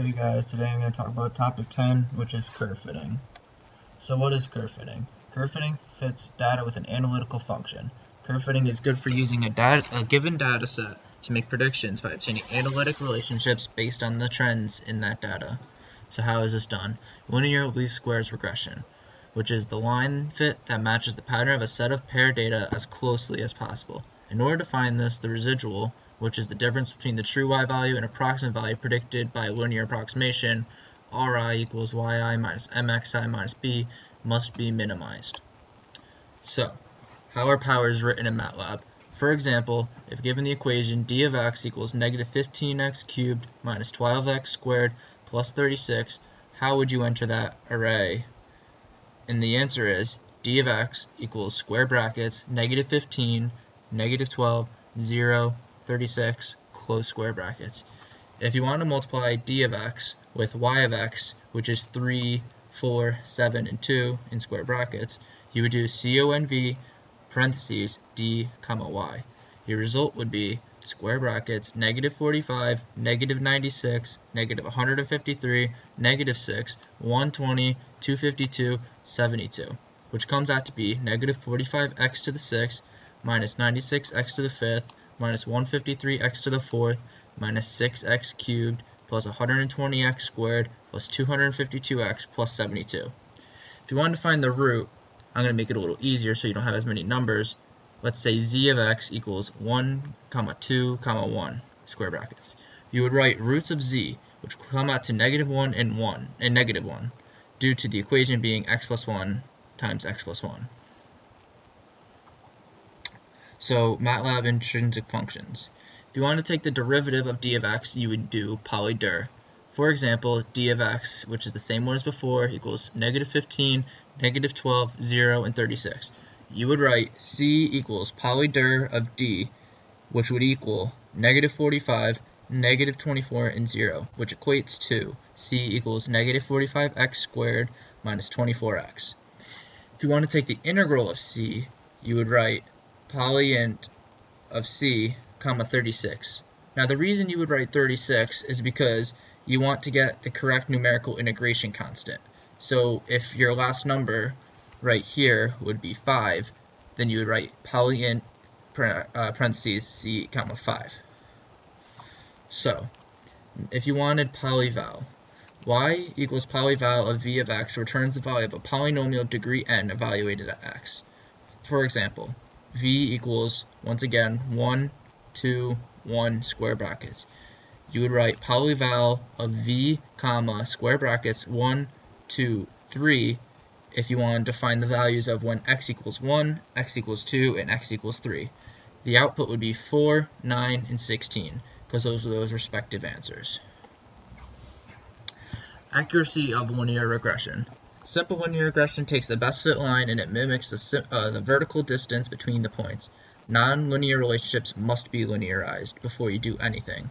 Hey guys, today I'm going to talk about topic 10, which is curve fitting. So what is curve fitting? Curve fitting fits data with an analytical function. Curve fitting is good for using a given data set to make predictions by obtaining analytic relationships based on the trends in that data. So how is this done? Linear least squares regression, which is the line fit that matches the pattern of a set of paired data as closely as possible. In order to find this, the residual, which is the difference between the true y value and approximate value predicted by linear approximation, Ri equals yi minus mxi minus b, must be minimized. So, how are powers written in MATLAB? For example, if given the equation d of x equals negative 15x cubed minus 12x squared plus 36, how would you enter that array? And the answer is d of x equals square brackets negative 15, negative 12, 0, 36, close square brackets. If you want to multiply d of x with y of x, which is 3, 4, 7, and 2 in square brackets, you would do conv parentheses d comma y. Your result would be square brackets negative 45, negative 96, negative 153, negative 6, 120, 252, 72, which comes out to be negative 45x to the 6th minus 96x to the 5th minus 153x to the 4th minus 6x cubed plus 120x squared plus 252x plus 72. If you want to find the root, I'm going to make it a little easier so you don't have as many numbers. Let's say z of x equals 1, 2, 1, square brackets. You would write roots of z, which will come out to negative 1 and negative 1, due to the equation being x plus 1 times x plus 1. So, MATLAB intrinsic functions. If you want to take the derivative of d of x, you would do poly-dir. For example, d of x, which is the same one as before, equals negative 15, negative 12, 0, and 36. You would write c equals poly-dir of d, which would equal negative 45, negative 24, and 0, which equates to c equals negative 45x squared minus 24x. If you want to take the integral of c, you would write polyint of c, comma 36. Now the reason you would write 36 is because you want to get the correct numerical integration constant. So if your last number right here would be 5, then you would write polyint parentheses c, comma 5. So if you wanted polyval, y equals polyval of v of x returns the value of a polynomial of degree n evaluated at x. For example, v equals, once again, 1, 2, 1, square brackets. You would write polyval of v, comma, square brackets, 1, 2, 3, if you wanted to find the values of when x equals 1, x equals 2, and x equals 3. The output would be 4, 9, and 16, because those are those respective answers. Accuracy of linear regression. Simple linear regression takes the best fit line and it mimics the vertical distance between the points. Non-linear relationships must be linearized before you do anything.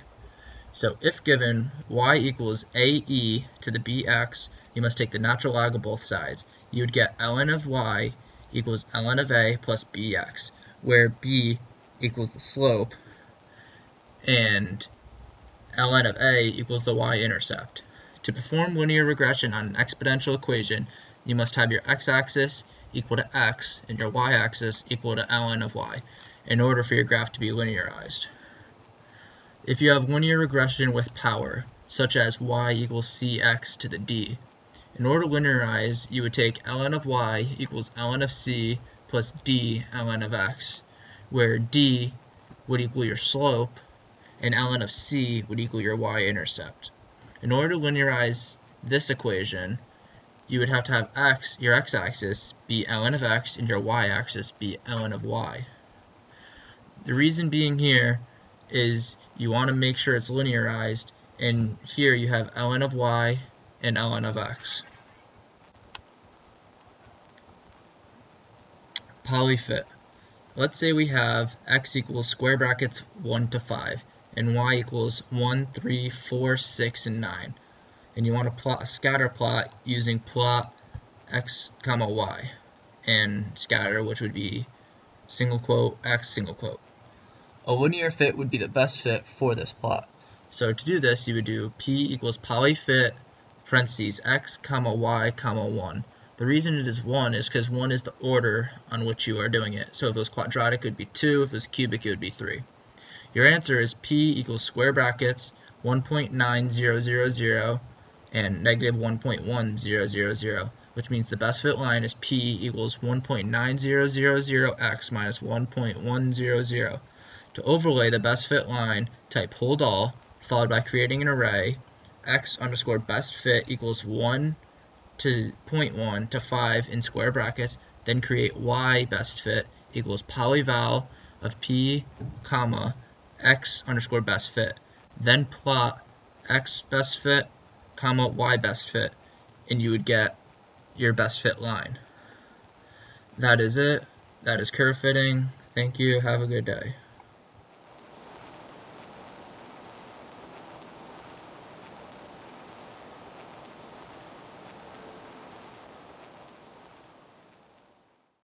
So if given y equals ae to the bx, you must take the natural log of both sides. You would get ln of y equals ln of a plus bx, where b equals the slope and ln of a equals the y-intercept. To perform linear regression on an exponential equation, you must have your x-axis equal to x and your y-axis equal to ln of y in order for your graph to be linearized. If you have linear regression with power, such as y equals cx to the d, in order to linearize, you would take ln of y equals ln of c plus d ln of x, where d would equal your slope and ln of c would equal your y-intercept. In order to linearize this equation, you would have to have your x-axis be ln of x and your y-axis be ln of y. The reason being here is you want to make sure it's linearized, and here you have ln of y and ln of x. Polyfit. Let's say we have x equals square brackets 1 to 5 and y equals 1, 3, 4, 6, and 9. And you want to plot a scatter plot using plot x, comma y, and scatter, which would be single quote x, single quote. A linear fit would be the best fit for this plot. So to do this, you would do P equals polyfit, parentheses, x, comma, y, comma, 1. The reason it is 1 is because 1 is the order on which you are doing it. So if it was quadratic, it would be 2. If it was cubic, it would be 3. Your answer is P equals square brackets 1.9000 and negative 1.1000, which means the best fit line is P equals 1.9000x minus 1.100. To overlay the best fit line, type hold all, followed by creating an array, x underscore best fit equals 1 to 0.1 to 5 in square brackets, then create y best fit equals polyval of P, comma, x underscore best fit. Then plot x best fit, comma, y best fit, and you would get your best fit line. That is it. That is curve fitting. Thank you. Have a good day.